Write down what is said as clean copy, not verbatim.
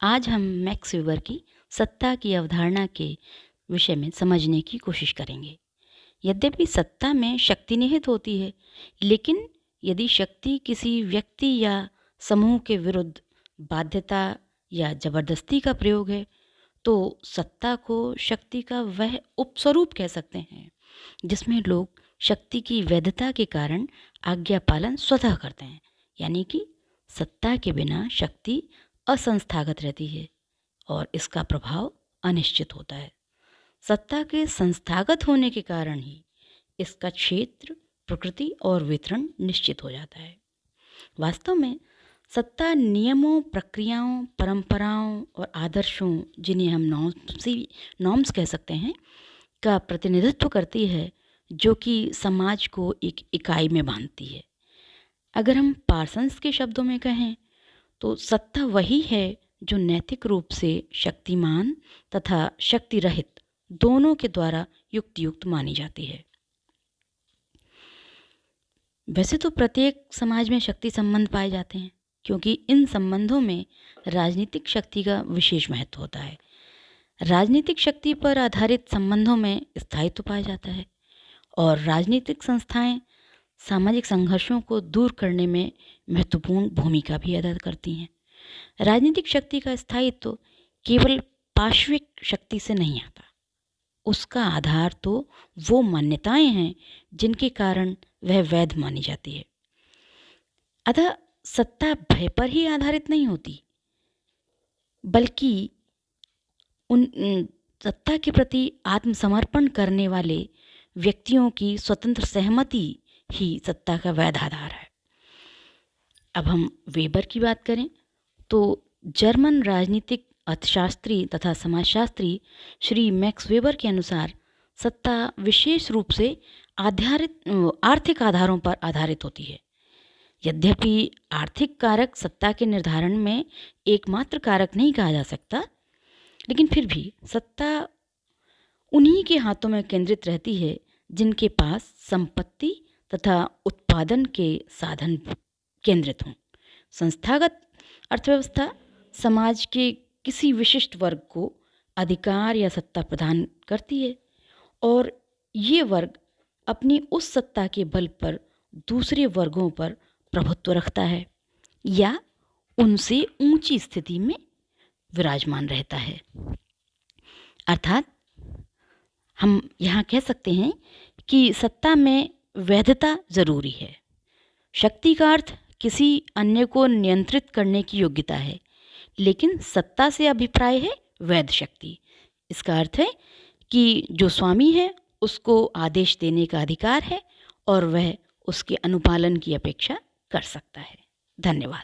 आज हम max weber की सत्ता की अवधारणा के विषय में समझने की कोशिश करेंगे। यद्यपि सत्ता में शक्ति निहित होती है, लेकिन यदि शक्ति किसी व्यक्ति या समूह के विरुद्ध बाध्यता या जबरदस्ती का प्रयोग है, तो सत्ता को शक्ति का वह उपस्वरूप कह सकते हैं जिसमें लोग शक्ति की वैधता के कारण आज्ञा पालन स्वतः करते हैं। यानी कि सत्ता के बिना शक्ति असंस्थागत रहती है और इसका प्रभाव अनिश्चित होता है। सत्ता के संस्थागत होने के कारण ही इसका क्षेत्र, प्रकृति और वितरण निश्चित हो जाता है। वास्तव में सत्ता नियमों, प्रक्रियाओं, परंपराओं और आदर्शों, जिन्हें हम नॉर्म्स कह सकते हैं, का प्रतिनिधित्व करती है, जो कि समाज को एक इकाई में बांधती है। अगर हम पार्सन्स के शब्दों में कहें तो सत्ता वही है जो नैतिक रूप से शक्तिमान तथा शक्ति रहित दोनों के द्वारा युक्त मानी जाती है। वैसे तो प्रत्येक समाज में शक्ति संबंध पाए जाते हैं, क्योंकि इन संबंधों में राजनीतिक शक्ति का विशेष महत्व होता है। राजनीतिक शक्ति पर आधारित संबंधों में स्थायित्व पाया जाता है और राजनीतिक संस्थाएं सामाजिक संघर्षों को दूर करने में महत्वपूर्ण भूमिका भी अदा करती हैं। राजनीतिक शक्ति का स्थायित्व केवल पार्श्विक शक्ति से नहीं आता, उसका आधार तो वो मान्यताएं हैं जिनके कारण वह वैध मानी जाती है। अतः सत्ता भय पर ही आधारित नहीं होती, बल्कि उन सत्ता के प्रति आत्मसमर्पण करने वाले व्यक्तियों की स्वतंत्र सहमति ही सत्ता का वैध आधार है। अब हम वेबर की बात करें तो जर्मन राजनीतिक अर्थशास्त्री तथा समाजशास्त्री श्री मैक्स वेबर के अनुसार सत्ता विशेष रूप से आर्थिक आधारों पर आधारित होती है। यद्यपि आर्थिक कारक सत्ता के निर्धारण में एकमात्र कारक नहीं कहा जा सकता, लेकिन फिर भी सत्ता उन्हीं के हाथों में केंद्रित रहती है जिनके पास संपत्ति तथा उत्पादन के साधन केंद्रित हों। संस्थागत अर्थव्यवस्था समाज के किसी विशिष्ट वर्ग को अधिकार या सत्ता प्रदान करती है और ये वर्ग अपनी उस सत्ता के बल पर दूसरे वर्गों पर प्रभुत्व रखता है या उनसे ऊंची स्थिति में विराजमान रहता है। अर्थात हम यहाँ कह सकते हैं कि सत्ता में वैधता जरूरी है। शक्ति का अर्थ किसी अन्य को नियंत्रित करने की योग्यता है, लेकिन सत्ता से अभिप्राय है वैध शक्ति। इसका अर्थ है कि जो स्वामी है उसको आदेश देने का अधिकार है और वह उसके अनुपालन की अपेक्षा कर सकता है। धन्यवाद।